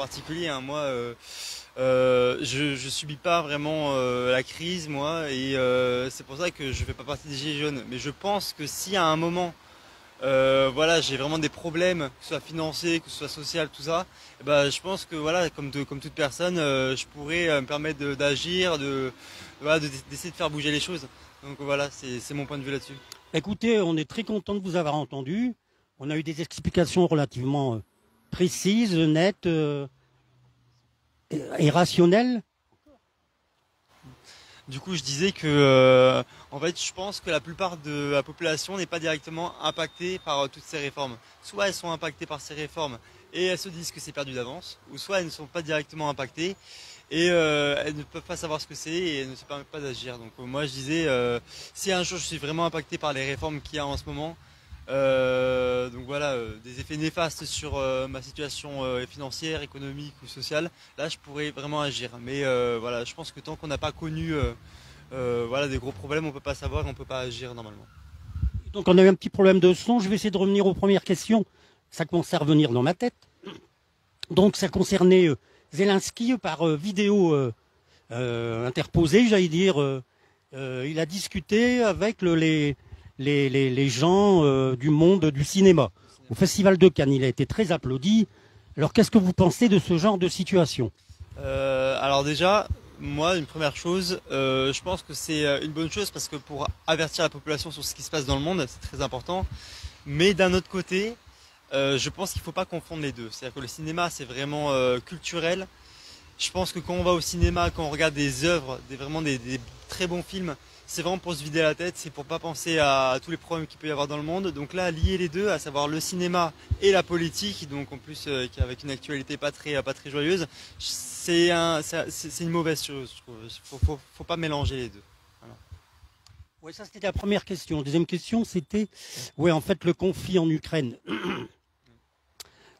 particulier, hein. Moi, je subis pas vraiment la crise, moi, et c'est pour ça que je fais pas partie des gilets jaunes. Mais je pense que si à un moment, voilà, j'ai vraiment des problèmes, que ce soit financier, que ce soit social, tout ça, eh ben, je pense que voilà, comme toute personne, je pourrais me permettre d'agir, voilà, d'essayer de faire bouger les choses. Donc voilà, c'est mon point de vue là-dessus. Écoutez, on est très content de vous avoir entendu. On a eu des explications relativement précises, nettes et rationnelles. Du coup, je disais que, en fait, je pense que la plupart de la population n'est pas directement impactée par toutes ces réformes. Soit elles sont impactées par ces réformes et elles se disent que c'est perdu d'avance, ou soit elles ne sont pas directement impactées et elles ne peuvent pas savoir ce que c'est et elles ne se permettent pas d'agir. Donc moi, je disais, si un jour je suis vraiment impacté par les réformes qu'il y a en ce moment, donc voilà, des effets néfastes sur ma situation financière, économique ou sociale, là je pourrais vraiment agir. Mais voilà, je pense que tant qu'on n'a pas connu voilà, des gros problèmes, on peut pas savoir et on peut pas agir normalement. Donc on a eu un petit problème de son. Je vais essayer de revenir aux premières questions. Ça commence à revenir dans ma tête. Donc ça concernait Zelensky par vidéo interposée, j'allais dire. Il a discuté avec les gens du monde du cinéma. Au Festival de Cannes, il a été très applaudi. Alors qu'est-ce que vous pensez de ce genre de situation? Alors déjà, moi, une première chose, je pense que c'est une bonne chose parce que pour avertir la population sur ce qui se passe dans le monde, c'est très important. Mais d'un autre côté, je pense qu'il ne faut pas confondre les deux. C'est-à-dire que le cinéma, c'est vraiment culturel. Je pense que quand on va au cinéma, quand on regarde des œuvres, vraiment des très bons films, c'est vraiment pour se vider la tête, c'est pour pas penser à tous les problèmes qu'il peut y avoir dans le monde. Donc là, lier les deux, à savoir le cinéma et la politique, donc en plus avec une actualité pas très joyeuse, c'est une mauvaise chose, je trouve. Faut pas mélanger les deux. Voilà. Ouais, ça c'était la première question. Deuxième question, c'était, ouais, en fait, le conflit en Ukraine.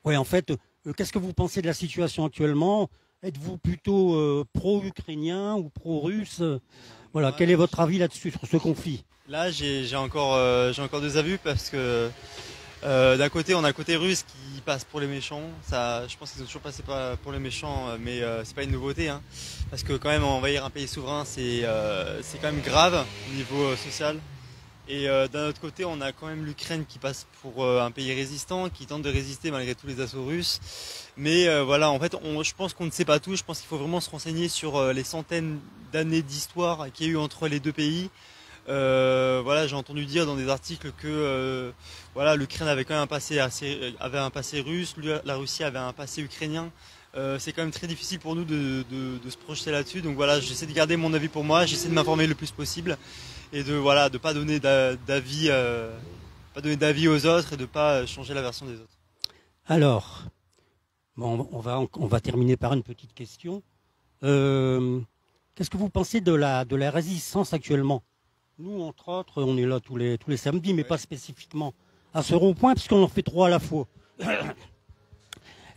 Ouais, en fait, qu'est-ce que vous pensez de la situation actuellement? Êtes-vous plutôt pro-ukrainien ou pro-russe? Voilà, Moi, quel est votre avis là-dessus, sur ce conflit? là, j'ai encore deux avis parce que d'un côté, on a le côté russe qui passe pour les méchants. Ça, je pense qu'ils ont toujours passé pour les méchants, mais c'est pas une nouveauté, hein. Parce que quand même, envahir un pays souverain, c'est quand même grave au niveau social. Et d'un autre côté, on a quand même l'Ukraine qui passe pour un pays résistant, qui tente de résister malgré tous les assauts russes. Mais voilà, en fait, je pense qu'on ne sait pas tout. Je pense qu'il faut vraiment se renseigner sur les centaines d'années d'histoire qu'il y a eu entre les deux pays. Voilà, j'ai entendu dire dans des articles que voilà, l'Ukraine avait quand même avait un passé russe, la Russie avait un passé ukrainien. C'est quand même très difficile pour nous de se projeter là-dessus. Donc voilà, j'essaie de garder mon avis pour moi, j'essaie de m'informer le plus possible et de voilà, de pas donner d'avis, pas donner d'avis aux autres et de pas changer la version des autres. Alors, bon, on va terminer par une petite question. Qu'est-ce que vous pensez de la résistance actuellement? Nous, entre autres, on est là tous les samedis, mais Ouais. pas spécifiquement à ce rond-point, puisqu'on en fait trois à la fois.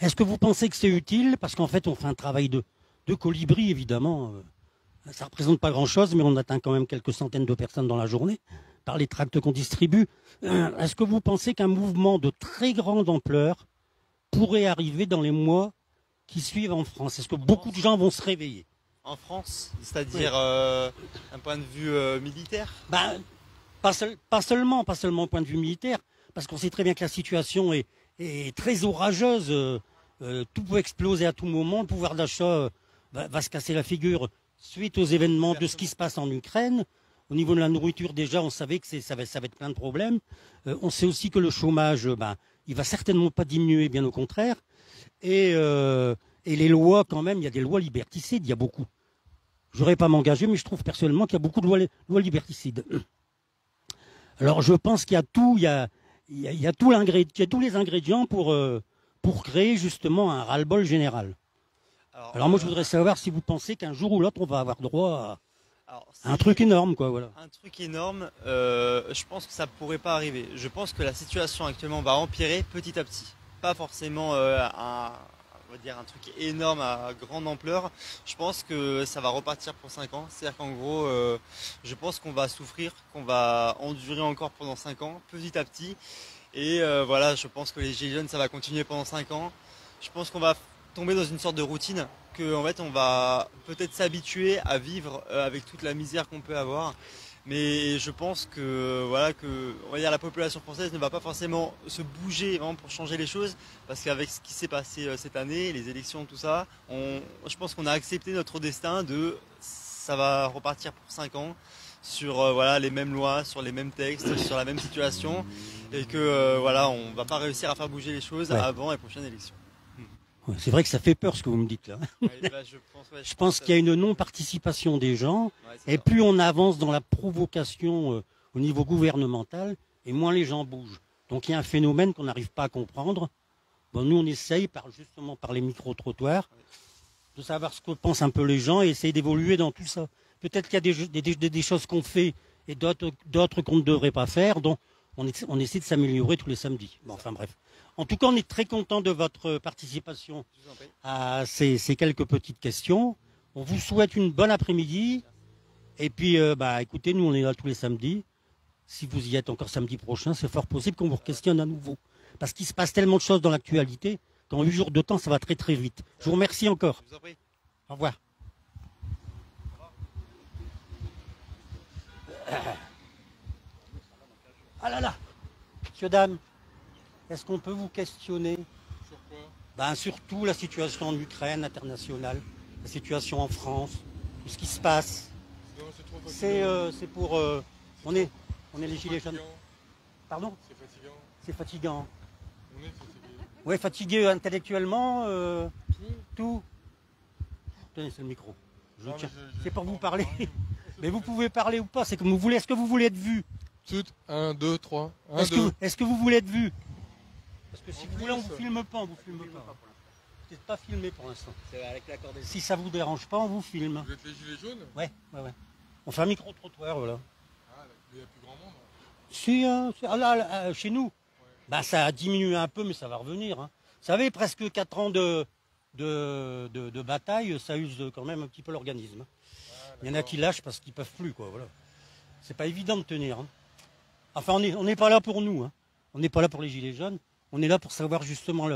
Est-ce que vous pensez que c'est utile? Parce qu'en fait, on fait un travail de colibri, évidemment. Ça ne représente pas grand-chose, mais on atteint quand même quelques centaines de personnes dans la journée par les tracts qu'on distribue. Est-ce que vous pensez qu'un mouvement de très grande ampleur pourrait arriver dans les mois qui suivent en France? Est-ce que En beaucoup de France, gens vont se réveiller? en France, Oui. c'est-à-dire un point de vue militaire. Ben, pas seulement au point de vue militaire, parce qu'on sait très bien que la situation est très orageuse. Tout peut exploser à tout moment. Le pouvoir d'achat va se casser la figure suite aux événements de ce qui se passe en Ukraine. Au niveau de la nourriture, déjà, on savait que ça va être plein de problèmes. On sait aussi que le chômage, ben, il va certainement pas diminuer, bien au contraire. Et les lois, quand même, il y a des lois liberticides, il y a beaucoup. Je n'aurais pas m'engager, mais je trouve personnellement qu'il y a beaucoup de lois liberticides. Alors je pense qu'il y a tout, il y a tous les ingrédients pour créer justement un ras-le-bol général. Alors, Alors moi je voudrais savoir si vous pensez qu'un jour ou l'autre on va avoir droit alors, à un truc énorme, quoi, voilà. un truc énorme, je pense que ça pourrait pas arriver. Je pense que la situation actuellement va empirer petit à petit. Pas forcément on va dire un truc énorme à grande ampleur. Je pense que ça va repartir pour 5 ans. C'est-à-dire qu'en gros, je pense qu'on va souffrir, qu'on va endurer encore pendant 5 ans, petit à petit. Et voilà, je pense que les Gilets jaunes, ça va continuer pendant 5 ans. Je pense qu'on va tomber dans une sorte de routine, que en fait on va peut-être s'habituer à vivre avec toute la misère qu'on peut avoir. Mais je pense que voilà que on va dire la population française ne va pas forcément se bouger vraiment pour changer les choses, parce qu'avec ce qui s'est passé cette année, les élections, tout ça, je pense qu'on a accepté notre destin de ça va repartir pour 5 ans sur voilà les mêmes lois, sur les mêmes textes, sur la même situation, et que voilà on va pas réussir à faire bouger les choses avant les prochaines élections. Ouais, c'est vrai que ça fait peur ce que vous me dites là. Je pense qu'il y a une non-participation des gens, et plus on avance dans la provocation au niveau gouvernemental, et moins les gens bougent. Donc il y a un phénomène qu'on n'arrive pas à comprendre. Bon, nous on essaye justement par les micro-trottoirs de savoir ce que pensent un peu les gens et essayer d'évoluer dans tout ça. Peut-être qu'il y a des choses qu'on fait et d'autres qu'on ne devrait pas faire, donc on essaie de s'améliorer tous les samedis. Bon, enfin bref. En tout cas, on est très content de votre participation à ces quelques petites questions. On vous souhaite une bonne après-midi. Et puis, écoutez, nous, on est là tous les samedis. Si vous y êtes encore samedi prochain, c'est fort possible qu'on vous questionne à nouveau. Parce qu'il se passe tellement de choses dans l'actualité qu'en 8 jours de temps, ça va très très vite. Je vous remercie encore. Au revoir. Ah là là, monsieur, dame. Est-ce qu'on peut vous questionner sur quoi? Surtout la situation en Ukraine internationale, la situation en France, tout ce qui se passe. C'est pour... on est les gilets jaunes. Pardon? C'est fatigant. C'est fatigant. On est fatigué. Ouais, fatigué intellectuellement, tout. Tenez, c'est le micro. C'est pour vous parler. Mais vous pouvez parler ou pas, c'est comme vous voulez. Est-ce que vous voulez être vu? 1, 2, 3. Est-ce que vous voulez être vu? Parce que si vous voulez, on vous filme pas, Vous n'êtes pas filmé pour l'instant. Si ça vous dérange pas, on vous filme. Vous êtes les gilets jaunes? Ouais. On fait un micro-trottoir, voilà. Ah, il n'y a plus grand monde. Si, chez nous. Ouais. Ça a diminué un peu, mais ça va revenir. Hein. Vous savez, presque 4 ans de bataille, ça use quand même un petit peu l'organisme. Ah, il y en a qui lâchent parce qu'ils peuvent plus, quoi. Voilà. C'est pas évident de tenir. Hein. Enfin, on n'est pas là pour nous. Hein. On n'est pas là pour les gilets jaunes. On est là pour savoir justement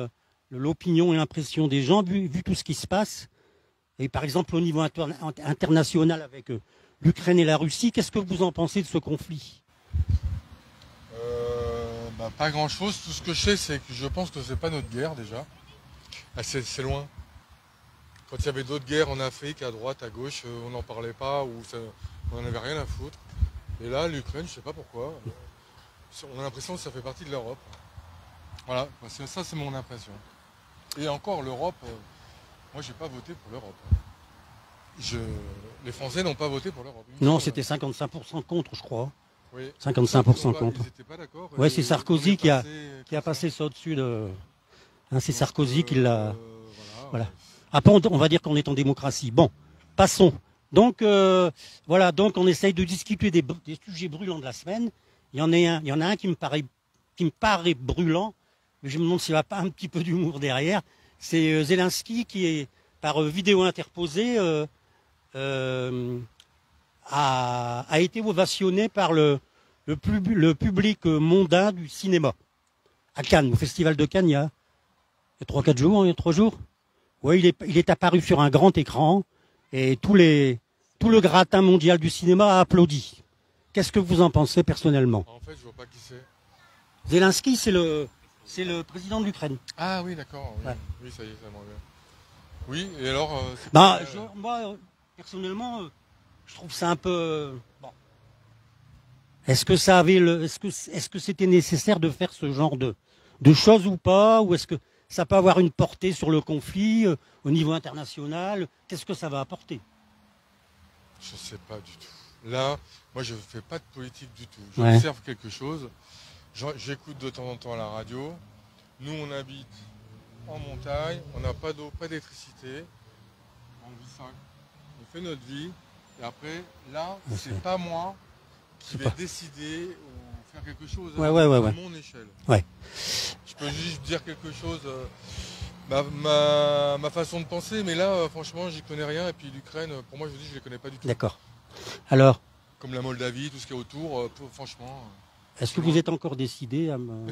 l'opinion et l'impression des gens, vu tout ce qui se passe. Et par exemple, au niveau international avec l'Ukraine et la Russie, qu'est-ce que vous en pensez de ce conflit? Pas grand-chose. Tout ce que je sais, c'est que je pense que c'est pas notre guerre déjà. C'est loin. Quand il y avait d'autres guerres en Afrique, à droite, à gauche, on n'en parlait pas, ou on n'en avait rien à foutre. Et là, l'Ukraine, je sais pas pourquoi, on a l'impression que ça fait partie de l'Europe. Voilà, ça c'est mon impression. Et encore, l'Europe, moi j'ai pas voté pour l'Europe. Les Français n'ont pas voté pour l'Europe. Non, c'était 55% contre, je crois. Oui. 55% contre. Ils n'étaient pas d'accord. Ouais, c'est Sarkozy qui a passé ça au-dessus de... Hein, c'est Sarkozy qui l'a... Voilà. Après, on va dire qu'on est en démocratie. Bon, passons. Donc, voilà, donc on essaye de discuter des sujets brûlants de la semaine. Il y en a un qui me paraît brûlant, mais je me demande s'il n'y a pas un petit peu d'humour derrière. C'est Zelensky qui est, par vidéo interposée, a été ovationné par le public mondain du cinéma. À Cannes, au Festival de Cannes, il y a 3-4 jours, il y a 3 jours. Oui, il est apparu sur un grand écran et tout le gratin mondial du cinéma a applaudi. Qu'est-ce que vous en pensez personnellement? En fait, je vois pas qui c'est. Zelensky, c'est le président de l'Ukraine. Ah oui, d'accord. Oui. Ouais. Oui, ça y est, ça me revient. Oui, et alors moi, personnellement, je trouve ça un peu... Bon. Est-ce que c'était nécessaire de faire ce genre de choses ou pas? Ou est-ce que ça peut avoir une portée sur le conflit au niveau international? Qu'est-ce que ça va apporter? Je sais pas du tout. Là, moi, je fais pas de politique du tout. J'observe quelque chose. J'écoute de temps en temps à la radio. Nous, on habite en montagne. On n'a pas d'eau, pas d'électricité. On vit ça. On fait notre vie. Et après, là, c'est pas moi qui vais décider ou faire quelque chose à mon échelle. Ouais. Je peux juste dire quelque chose, ma façon de penser, mais là, franchement, j'y connais rien. Et puis l'Ukraine, pour moi, je vous dis, je les connais pas du tout. D'accord. Alors, comme la Moldavie, tout ce qui est autour, franchement. Est-ce que vous êtes encore décidé à me...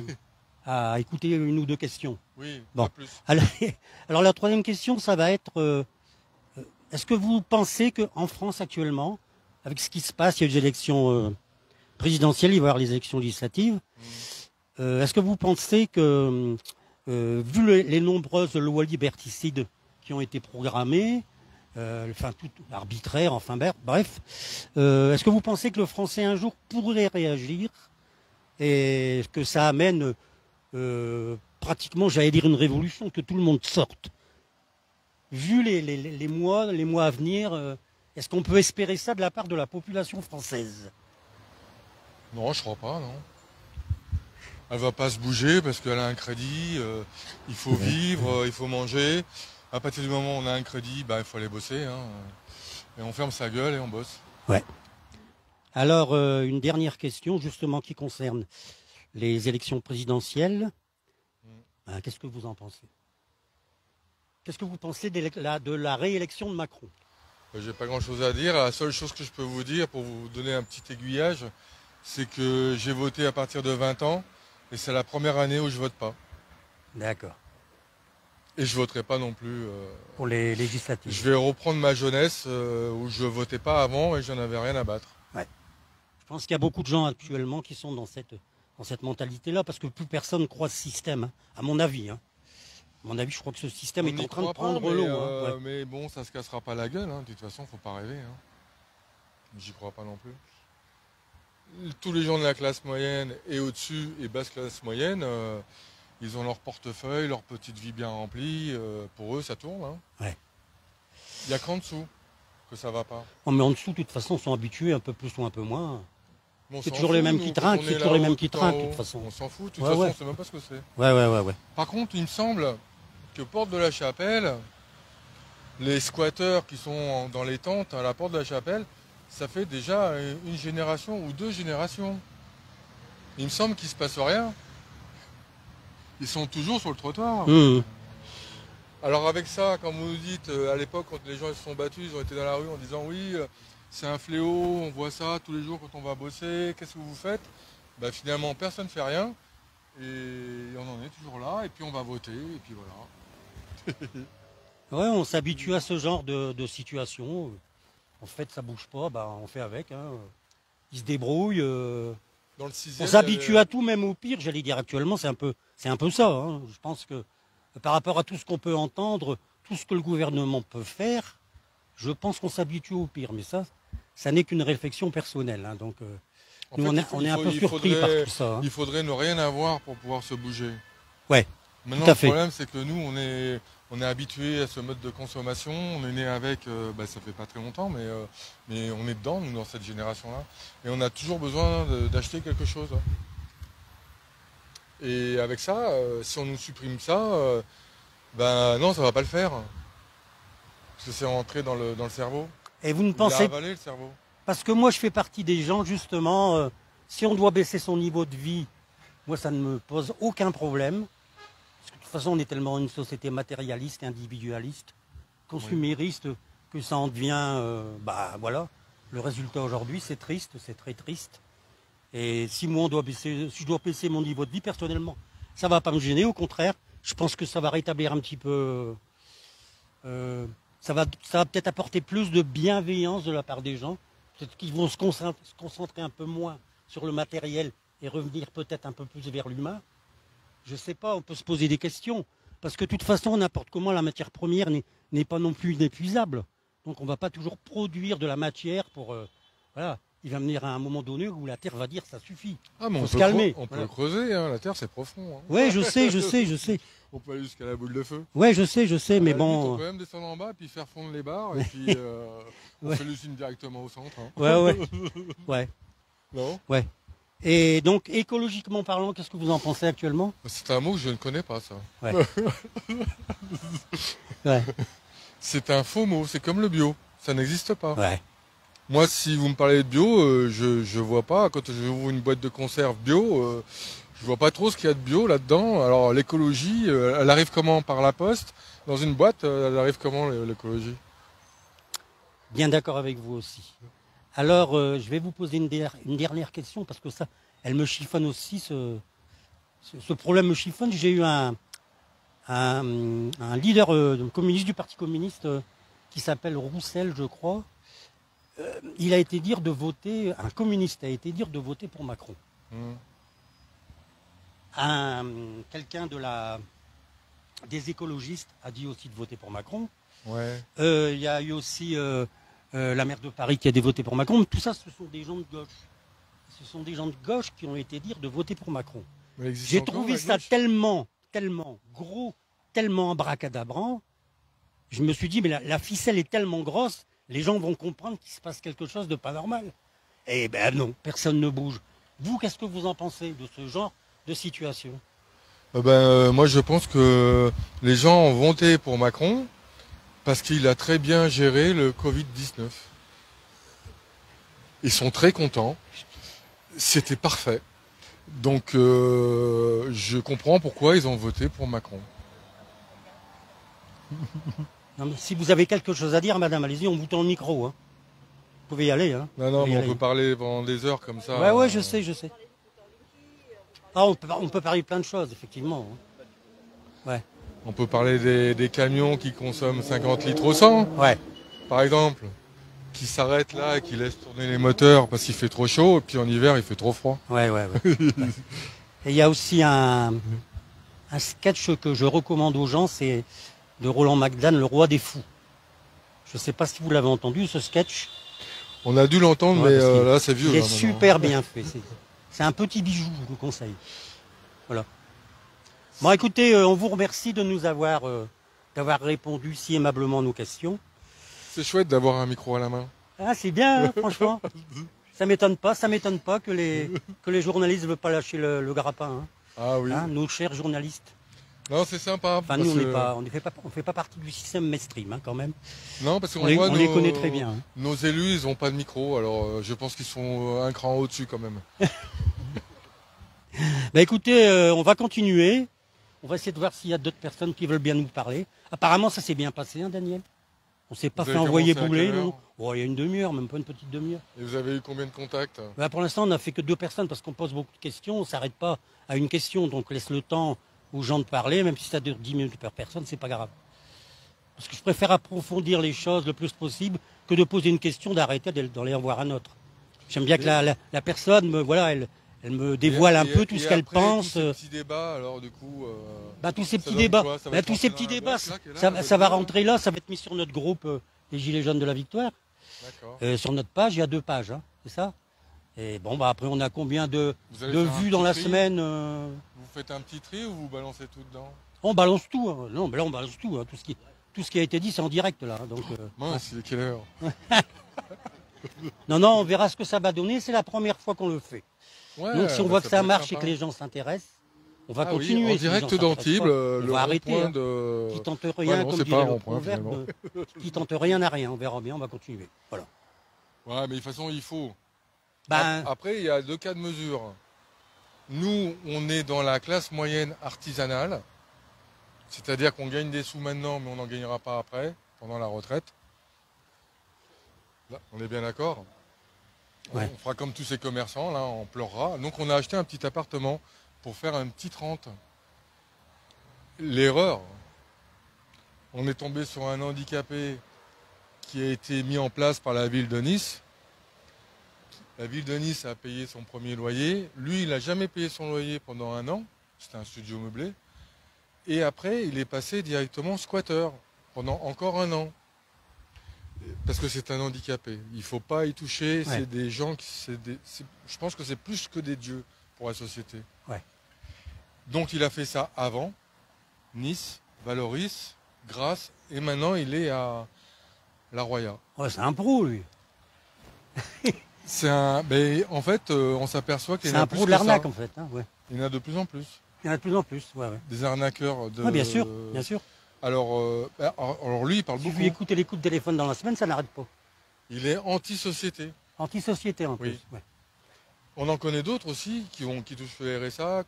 à écouter une ou deux questions. Oui, Bon. pas plus. Alors la troisième question, ça va être, est-ce que vous pensez qu'en France actuellement, avec ce qui se passe, il y a eu des élections présidentielles, il va y avoir les élections législatives, est-ce que vous pensez que, vu les nombreuses lois liberticides qui ont été programmées, enfin tout arbitraire, enfin bref, est-ce que vous pensez que le Français un jour pourrait réagir et que ça amène pratiquement, j'allais dire une révolution, que tout le monde sorte? Vu les mois à venir, est-ce qu'on peut espérer ça de la part de la population française? Non, je crois pas, non. Elle va pas se bouger parce qu'elle a un crédit, il faut vivre, il faut manger. À partir du moment où on a un crédit, il faut aller bosser. Hein, et on ferme sa gueule et on bosse. Ouais. Alors, une dernière question, justement, qui concerne les élections présidentielles. Qu'est-ce que vous en pensez? Qu'est-ce que vous pensez de la réélection de Macron? J'ai pas grand-chose à dire. La seule chose que je peux vous dire, pour vous donner un petit aiguillage, c'est que j'ai voté à partir de 20 ans et c'est la première année où je vote pas. D'accord. Et je voterai pas non plus. Pour les législatives. Je vais reprendre ma jeunesse où je votais pas avant et j'en avais rien à battre. Ouais. Je pense qu'il y a beaucoup de gens actuellement qui sont dans cette mentalité-là parce que plus personne croit ce système, hein, à mon avis. Hein. À mon avis, je crois que ce système est en train de prendre l'eau. Hein. Mais bon, ça se cassera pas la gueule. Hein. De toute façon, faut pas rêver. Hein. J'y crois pas non plus. Tous les gens de la classe moyenne et au-dessus et basse classe moyenne, ils ont leur portefeuille, leur petite vie bien remplie. Pour eux, ça tourne. Hein. Ouais. Il n'y a qu'en dessous que ça va pas. Non, mais en dessous, de toute façon, sont habitués un peu plus ou un peu moins. Bon, c'est toujours les mêmes qui trinquent, de toute façon. On s'en fout, de toute façon, on ne sait même pas ce que c'est. Ouais. Par contre, il me semble que Porte de la Chapelle, les squatteurs qui sont dans les tentes à la Porte de la Chapelle, ça fait déjà une génération ou deux générations. Il me semble qu'il ne se passe rien. Ils sont toujours sur le trottoir. Alors avec ça, quand vous nous dites, à l'époque, quand les gens se sont battus, ils ont été dans la rue en disant oui, c'est un fléau, on voit ça tous les jours quand on va bosser, qu'est-ce que vous faites? Finalement, personne ne fait rien, et on en est toujours là, et puis on va voter, et puis voilà. Ouais, on s'habitue à ce genre de situation. En fait, ça bouge pas, on fait avec. Hein. Ils se débrouillent. Dans le 6e, on s'habitue à tout, même au pire, j'allais dire actuellement, c'est un peu ça. Hein. Je pense que par rapport à tout ce qu'on peut entendre, tout ce que le gouvernement peut faire, je pense qu'on s'habitue au pire. Mais ça n'est qu'une réflexion personnelle. Hein. Donc, nous, on est un peu surpris par tout ça. Hein. Il faudrait ne rien avoir pour pouvoir se bouger. Ouais. Maintenant, le problème, c'est que nous, on est habitué à ce mode de consommation. On est né avec, ça fait pas très longtemps, mais on est dedans, nous, dans cette génération-là. Et on a toujours besoin d'acheter quelque chose. Et avec ça, si on nous supprime ça, non, ça va pas le faire. Parce que c'est rentré dans le cerveau. Et vous ne pensez pas. Le cerveau. Parce que moi, je fais partie des gens, justement, si on doit baisser son niveau de vie, moi, ça ne me pose aucun problème. Parce que de toute façon, on est tellement une société matérialiste, individualiste, consumériste, que ça en devient, voilà. Le résultat aujourd'hui, c'est triste, c'est très triste. Et si moi, si je dois baisser mon niveau de vie, personnellement, ça ne va pas me gêner. Au contraire, je pense que ça va rétablir un petit peu... ça va peut-être apporter plus de bienveillance de la part des gens. Peut-être qu'ils vont se concentrer un peu moins sur le matériel et revenir peut-être un peu plus vers l'humain. Je ne sais pas, on peut se poser des questions. Parce que de toute façon, n'importe comment, la matière première n'est pas non plus inépuisable. Donc on ne va pas toujours produire de la matière pour... voilà. Il va venir à un moment donné où la Terre va dire ça suffit. Mais faut se calmer. On peut le creuser, hein. La Terre c'est profond. Hein. Oui, je sais. On peut aller jusqu'à la boule de feu. Oui, je sais, mais bon... On peut même descendre en bas et puis faire fondre les barres et puis on fait l'usine directement au centre. Hein. Ouais. Non ? Ouais. Et donc, écologiquement parlant, qu'est-ce que vous en pensez actuellement? C'est un mot que je ne connais pas, ça. Ouais. Ouais. C'est un faux mot, c'est comme le bio. Ça n'existe pas. Ouais. Moi, si vous me parlez de bio, je vois pas. Quand j'ouvre une boîte de conserve bio, je vois pas trop ce qu'il y a de bio là-dedans. Alors, l'écologie, elle arrive comment? Par la poste? Dans une boîte, elle arrive comment, l'écologie? Bien d'accord avec vous aussi. Alors, je vais vous poser une dernière question, parce que ça, elle me chiffonne aussi, ce problème me chiffonne. J'ai eu un leader communiste du Parti communiste qui s'appelle Roussel, je crois. Il a été dire de voter, un communiste a été dire de voter pour Macron. Quelqu'un des écologistes a dit aussi de voter pour Macron. Ouais. Il y a eu aussi la maire de Paris qui a voté pour Macron. Tout ça, ce sont des gens de gauche. Ce sont des gens de gauche qui ont été dire de voter pour Macron. J'ai trouvé ça tellement gros, tellement abracadabrant. Je me suis dit, mais la ficelle est tellement grosse, les gens vont comprendre qu'il se passe quelque chose de pas normal. Eh ben non, personne ne bouge. Vous, qu'est-ce que vous en pensez de ce genre de situation? Moi, je pense que les gens ont voté pour Macron parce qu'il a très bien géré le Covid-19. Ils sont très contents. C'était parfait. Donc, je comprends pourquoi ils ont voté pour Macron. Non, si vous avez quelque chose à dire, madame, allez-y, on vous tend le micro. Hein. Vous pouvez y aller. Hein. Non, mais on peut parler pendant des heures comme ça. Ouais, je sais. Ah, on peut parler plein de choses, effectivement. Ouais. On peut parler des camions qui consomment 50 litres au 100. Ouais. Par exemple, qui s'arrêtent là et qui laissent tourner les moteurs parce qu'il fait trop chaud, et puis en hiver, il fait trop froid. Ouais. Et il y a aussi un sketch que je recommande aux gens, c'est de Roland McDan, Le Roi des Fous. Je ne sais pas si vous l'avez entendu, ce sketch. On a dû l'entendre, mais là, c'est vieux. Il est super bien fait. C'est un petit bijou, je vous conseille. Voilà. Bon, écoutez, on vous remercie de nous d'avoir répondu si aimablement à nos questions. C'est chouette d'avoir un micro à la main. Ah, c'est bien, hein, franchement. Ça m'étonne pas que les journalistes ne veulent pas lâcher le grappin. Hein. Ah oui. Hein, nos chers journalistes. Non, c'est sympa. Enfin, nous, on ne fait pas partie du système mainstream, hein, quand même. Non, parce qu'on on les connaît très bien. Hein. Nos élus, ils n'ont pas de micro, alors je pense qu'ils sont un cran au-dessus quand même. Écoutez, on va continuer. On va essayer de voir s'il y a d'autres personnes qui veulent bien nous parler. Apparemment, ça s'est bien passé, hein, Daniel. On ne s'est pas fait envoyer bouler. Oh, il y a une demi-heure, même pas une petite demi-heure. Et vous avez eu combien de contacts? Pour l'instant, on n'a fait que 2 personnes parce qu'on pose beaucoup de questions. On ne s'arrête pas à une question, donc on laisse le temps aux gens de parler. Même si ça dure 10 minutes par personne, c'est pas grave. Parce que je préfère approfondir les choses le plus possible que de poser une question, d'arrêter, d'aller en voir un autre. J'aime bien que la personne elle me dévoile un peu tout ce qu'elle pense. Tous ces petits débats, alors du coup. Tous ces petits débats, ça va rentrer là, ça va être mis sur notre groupe les Gilets jaunes de la Victoire. Sur notre page, il y a 2 pages, hein, c'est ça. Et bon, après, on a combien de vues dans la semaine Vous faites un petit tri ou vous balancez tout dedans? On balance tout. Hein. Non, mais là, on balance tout. Hein. Tout ce qui a été dit, c'est en direct là. Donc, mince, il est quelle heure? Non, on verra ce que ça va donner. C'est la première fois qu'on le fait. Ouais, donc si on voit que ça marche et que les gens s'intéressent, on va continuer. Oui, en direct d'Antibes, on va arrêter. Hein. Qui tente rien, comme dirait le proverbe. Qui tente rien n'a rien. On verra bien, on va continuer. Voilà. Ouais, mais de toute façon, il faut. Ben... Après, il y a 2 cas de mesure. Nous, on est dans la classe moyenne artisanale. C'est-à-dire qu'on gagne des sous maintenant, mais on n'en gagnera pas après, pendant la retraite. Là, on est bien d'accord? Ouais. On fera comme tous ces commerçants, là, on pleurera. Donc on a acheté un petit appartement pour faire une petite rente. L'erreur, on est tombé sur un handicapé qui a été mis en place par la ville de Nice. La ville de Nice a payé son premier loyer. Lui, il n'a jamais payé son loyer pendant 1 an. C'était un studio meublé. Et après, il est passé directement squatteur pendant encore 1 an. Parce que c'est un handicapé. Il ne faut pas y toucher. Ouais. C'est des gens je pense que c'est plus que des dieux pour la société. Ouais. Donc il a fait ça avant. Nice, Valoris, Grasse. Et maintenant il est à La Roya. Ouais, c'est un pro, lui. Mais en fait, on s'aperçoit qu'il y en a plus. C'est un pro de l'arnaque, en fait. Hein, ouais. Il y en a de plus en plus. Il y en a de plus en plus, ouais. Des arnaqueurs. Ouais, bien sûr, bien sûr. Alors lui, il parle beaucoup. Si vous écoutez les coups de téléphone dans la semaine, ça n'arrête pas. Il est anti-société. Anti-société en plus. Ouais. On en connaît d'autres aussi qui touchent le RSA,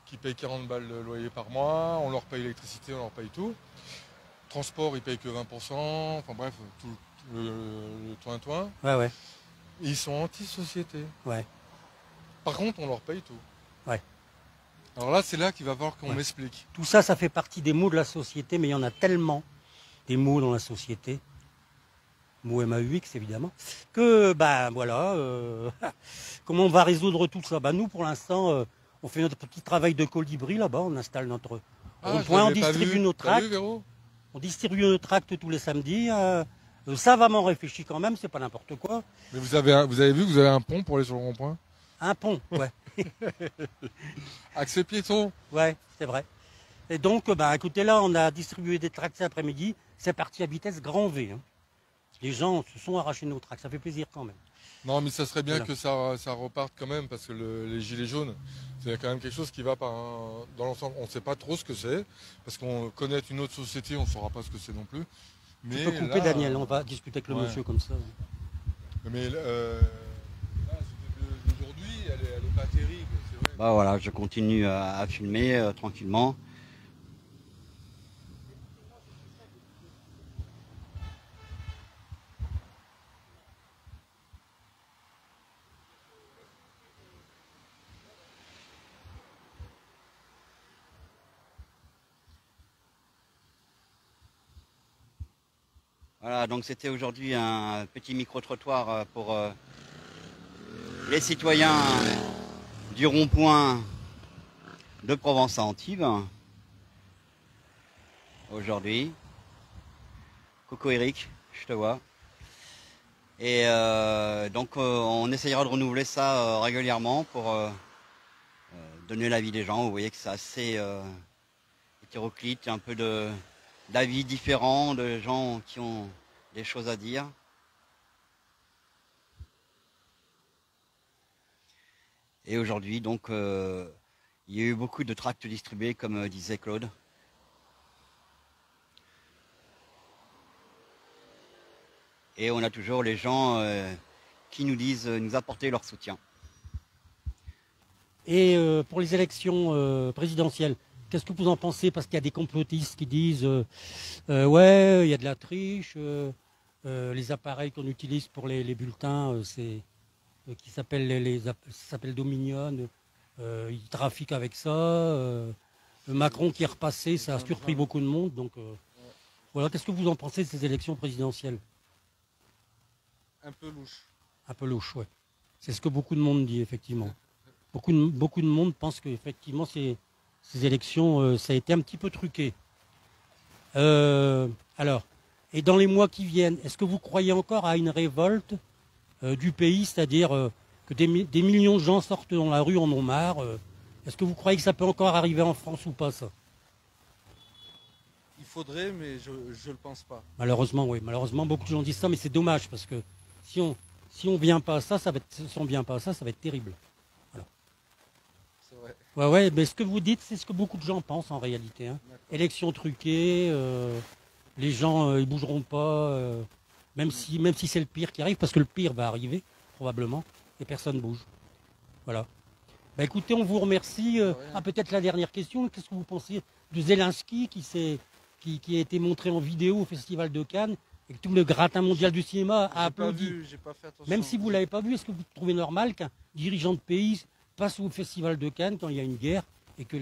qui payent 40 balles de loyer par mois, on leur paye l'électricité, on leur paye tout. Transport, ils payent que 20%, enfin bref, tout le toin-toin. Ouais. Et ils sont anti-société. Ouais. Par contre, on leur paye tout. Ouais. Alors là, c'est là qu'il va falloir qu'on m'explique. Tout ça, ça fait partie des mots de la société, mais il y en a tellement, des mots dans la société, mots MAUX évidemment, que, ben voilà, comment on va résoudre tout ça? Ben nous, pour l'instant, on fait notre petit travail de colibri là-bas, on installe notre rond-point, on distribue nos tracts. On distribue nos tracts tous les samedis. Savamment réfléchi quand même, c'est pas n'importe quoi. Mais vous avez vu que vous avez un pont pour aller sur le rond-point? Un pont, ouais. Accès piéton. Ouais, c'est vrai. Et donc, bah, écoutez, là, on a distribué des tracts cet après-midi. C'est parti à vitesse grand V. Hein. Les gens se sont arrachés nos tracts. Ça fait plaisir quand même. Non, mais ça serait bien que ça reparte quand même, parce que les gilets jaunes, c'est quand même quelque chose qui va dans l'ensemble. On ne sait pas trop ce que c'est, parce qu'on connaît une autre société, on ne saura pas ce que c'est non plus. Mais tu peux couper, là, Daniel, on va discuter avec le monsieur comme ça. Mais là, d'aujourd'hui, elle est pas terrible, c'est vrai. Bah voilà, je continue à filmer tranquillement. Voilà, donc c'était aujourd'hui un petit micro-trottoir pour les citoyens du rond-point de Provence à Antibes. Aujourd'hui. Coucou Eric, je te vois. Et donc on essayera de renouveler ça régulièrement pour donner l'avis des gens. Vous voyez que c'est assez hétéroclite, un peu d'avis différents, de gens qui ont des choses à dire. Et aujourd'hui, donc, il y a eu beaucoup de tracts distribués, comme disait Claude. Et on a toujours les gens qui nous disent nous apporter leur soutien. Et pour les élections présidentielles, qu'est-ce que vous en pensez? Parce qu'il y a des complotistes qui disent ouais, il y a de la triche, les appareils qu'on utilise pour les bulletins, c'est qui s'appelle Dominion, ils trafiquent avec ça. Macron qui est repassé, ça a surpris beaucoup de monde. Donc voilà, qu'est-ce que vous en pensez de ces élections présidentielles? Un peu louche. Un peu louche, ouais. C'est ce que beaucoup de monde dit, effectivement. Beaucoup de monde pense qu'effectivement, ces élections, ça a été un petit peu truqué. Alors, et dans les mois qui viennent, est-ce que vous croyez encore à une révolte du pays, c'est-à-dire que des millions de gens sortent dans la rue, en ont marre? Est-ce que vous croyez que ça peut encore arriver en France ou pas, ça? Il faudrait, mais je ne le pense pas. Malheureusement, oui. Malheureusement, beaucoup de gens disent ça, mais c'est dommage, parce que si on vient pas à ça, ça va être terrible. Voilà. C'est vrai. Ouais, mais ce que vous dites, c'est ce que beaucoup de gens pensent en réalité. Hein. Élections truquées, les gens ils bougeront pas, même si c'est le pire qui arrive, parce que le pire va arriver, probablement, et personne bouge. Voilà. Bah écoutez, on vous remercie. Peut-être la dernière question, qu'est-ce que vous pensez de Zelensky qui a été montré en vidéo au Festival de Cannes et que tout le gratin mondial du cinéma a applaudi? J'ai pas fait attention. Même si vous ne l'avez pas vu, est-ce que vous trouvez normal qu'un dirigeant de pays passe au Festival de Cannes quand il y a une guerre et que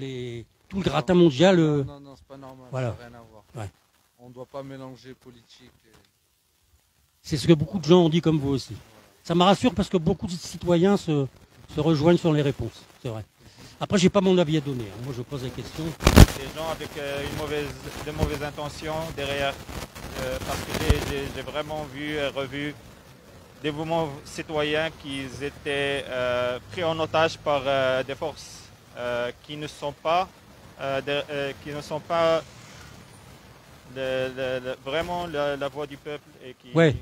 tout le gratin mondial... Non, c'est pas normal, voilà. Ça n'a rien à voir. Ouais. On ne doit pas mélanger politique. C'est ce que beaucoup de gens ont dit comme vous aussi. Ça me rassure parce que beaucoup de citoyens se rejoignent sur les réponses, c'est vrai. Après, j'ai pas mon avis à donner. Hein. Moi, je pose la question. Des gens avec de mauvaises intentions derrière, parce que j'ai vraiment vu et revu des mouvements citoyens qui étaient pris en otage par des forces qui ne sont pas, vraiment la voix du peuple. Et qui, ouais.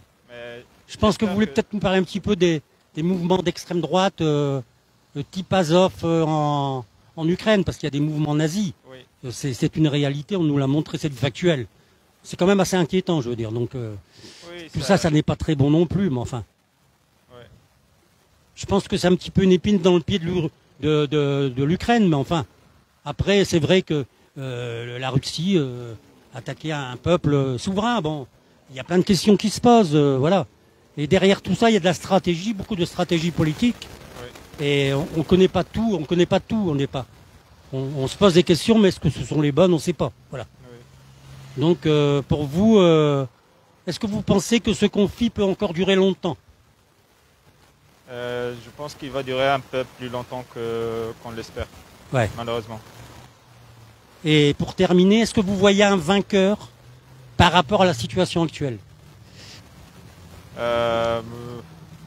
Je pense que vous voulez peut-être nous parler un petit peu des mouvements d'extrême droite. Type Azov en Ukraine, parce qu'il y a des mouvements nazis. Oui. C'est une réalité, on nous l'a montré, c'est du factuel. C'est quand même assez inquiétant, je veux dire. Donc, oui, tout ça n'est pas très bon non plus, mais enfin. Ouais. Je pense que c'est un petit peu une épine dans le pied de l'Ukraine, mais enfin. Après, c'est vrai que la Russie attaquait un peuple souverain. Bon, il y a plein de questions qui se posent, voilà. Et derrière tout ça, il y a de la stratégie, beaucoup de stratégie politique. Et on connaît pas tout, on on se pose des questions, mais est-ce que ce sont les bonnes? On ne sait pas. Voilà. Oui. Donc, pour vous, est-ce que vous pensez que ce conflit peut encore durer longtemps? Je pense qu'il va durer un peu plus longtemps qu'on l'espère, Ouais. malheureusement. Et pour terminer, est-ce que vous voyez un vainqueur par rapport à la situation actuelle?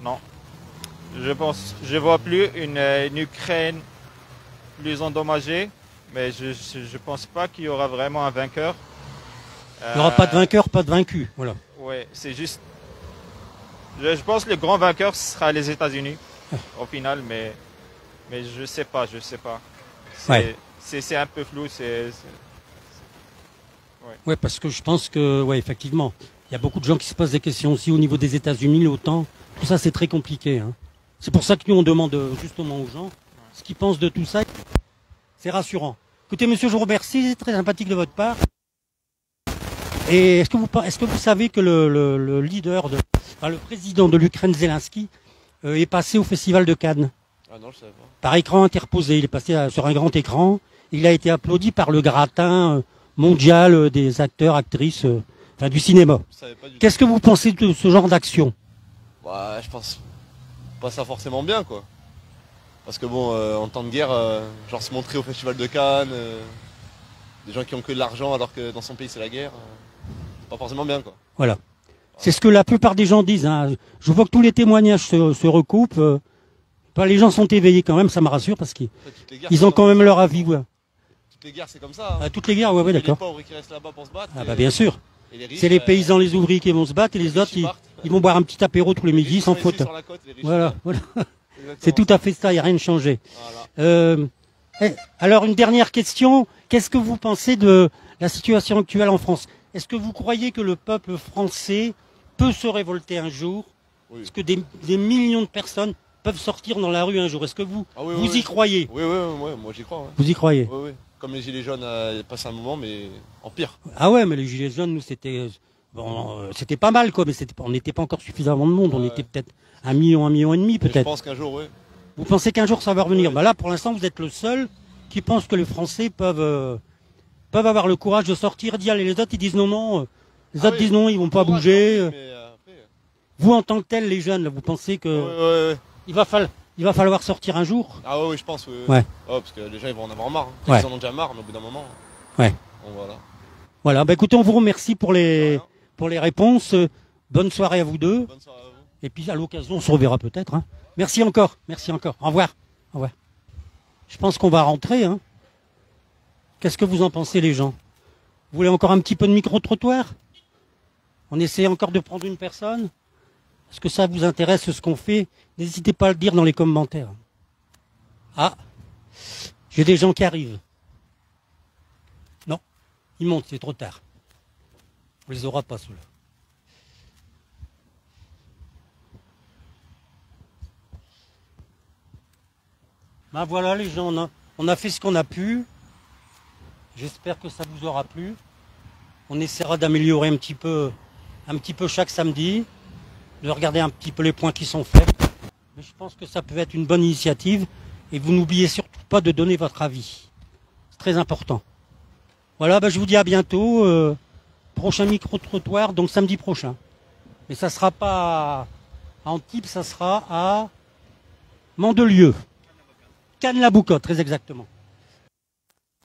Non. Je vois plus une Ukraine plus endommagée, mais je pense pas qu'il y aura vraiment un vainqueur. Il n'y aura pas de vainqueur, pas de vaincu. Voilà. Ouais, c'est juste. Je pense que le grand vainqueur sera les États-Unis au final, mais je sais pas. Ouais. C'est un peu flou. Ouais, parce que je pense que, ouais, effectivement, il y a beaucoup de gens qui se posent des questions aussi au niveau des États-Unis, l'OTAN. Tout ça, c'est très compliqué. Hein. C'est pour ça que nous, on demande justement aux gens ce qu'ils pensent de tout ça. C'est rassurant. Écoutez, monsieur, je vous remercie. C'est très sympathique de votre part. Et est-ce que vous savez que le leader, le président de l'Ukraine, Zelensky, est passé au Festival de Cannes? Ah non, je savais pas. Par écran interposé. Il est passé sur un grand écran. Il a été applaudi par le gratin mondial des acteurs, actrices, du cinéma. Je savais pas du tout. Qu'est-ce que vous pensez de ce genre d'action? Bah, je pense pas ça forcément bien, quoi. Parce que bon, en temps de guerre, genre se montrer au Festival de Cannes, des gens qui ont que de l'argent alors que dans son pays c'est la guerre, c'est pas forcément bien, quoi. Voilà. C'est ce que la plupart des gens disent. Hein. Je vois que tous les témoignages se recoupent. Les gens sont éveillés quand même, ça me rassure parce qu'ils Après, toutes les guerres, ils c'est ont comme quand même ça. leur avis. Ouais. Toutes les guerres c'est comme ça. Hein. Toutes les guerres, ouais, Les d'accord. pauvres qui restent là-bas pour se battre. Ah bah bien sûr. Et les riches, C'est les paysans, les ouvriers qui vont se battre et les autres, riches, ils partent. ils vont boire un petit apéro tous les les midis riches sans sont faute. ici sur la côte, les riches, Voilà, là. voilà. Exactement. C'est tout à fait ça, il n'y a rien de changé. Voilà. Alors une dernière question, qu'est-ce que vous pensez de la situation actuelle en France? Est-ce que vous croyez que le peuple français peut se révolter un jour? Oui. Est-ce que des millions de personnes peuvent sortir dans la rue un jour? Est-ce que vous, Ah oui, vous oui, y croyez? Oui, moi j'y crois. Ouais. Vous y croyez? Oui, oui. Comme les Gilets jaunes passent un moment, mais en pire. Ah ouais, mais les gilets jaunes, nous, c'était pas mal, quoi, mais on n'était pas encore suffisamment de monde. On Ouais. était peut-être 1 million et demi, Mais je peut-être. pense qu'un jour, oui. Vous pensez qu'un jour ça va revenir? Ouais. Bah là, pour l'instant, vous êtes le seul qui pense que les Français peuvent avoir le courage de sortir et dire, allez, les autres, ils disent non, non. Les Ah autres oui. disent non, ils vont pas Courage, bouger. oui, mais après, Vous, en tant que tel, les jeunes, là, vous pensez que ouais. il va falloir sortir un jour? Ah ouais, je pense, oui. Ouais. Oh, parce que les gens ils vont en avoir marre. Hein. Ouais. Ils en ont déjà marre, mais au bout d'un moment. Ouais. Bon, voilà. Voilà, bah écoutez, on vous remercie pour De les rien. réponses. Bonne soirée à vous deux. Bonne soirée à vous. Et puis à l'occasion, on se reverra peut-être. Hein. Merci encore. Merci encore. Au revoir. Au revoir. Je pense qu'on va rentrer. Hein. Qu'est-ce que vous en pensez, les gens? Vous voulez encore un petit peu de micro-trottoir? On essaie encore de prendre une personne? Est-ce que ça vous intéresse ce qu'on fait? N'hésitez pas à le dire dans les commentaires. Ah, j'ai des gens qui arrivent. Non, ils montent, c'est trop tard. On les aura pas, ceux-là. Ben voilà les gens, on a fait ce qu'on a pu. J'espère que ça vous aura plu. On essaiera d'améliorer un petit peu chaque samedi, de regarder un petit peu les points qui sont faits. Mais je pense que ça peut être une bonne initiative. Et vous n'oubliez surtout pas de donner votre avis. C'est très important. Voilà, ben je vous dis à bientôt. Prochain micro-trottoir, donc samedi prochain. Mais ça sera pas à Antibes, ça sera à Mandelieu. Cannes-la-Boucotte, très exactement.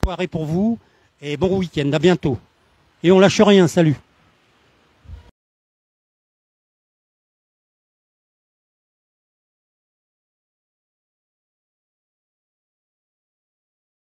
Bonne soirée pour vous et bon week-end. À bientôt. Et on lâche rien. Salut.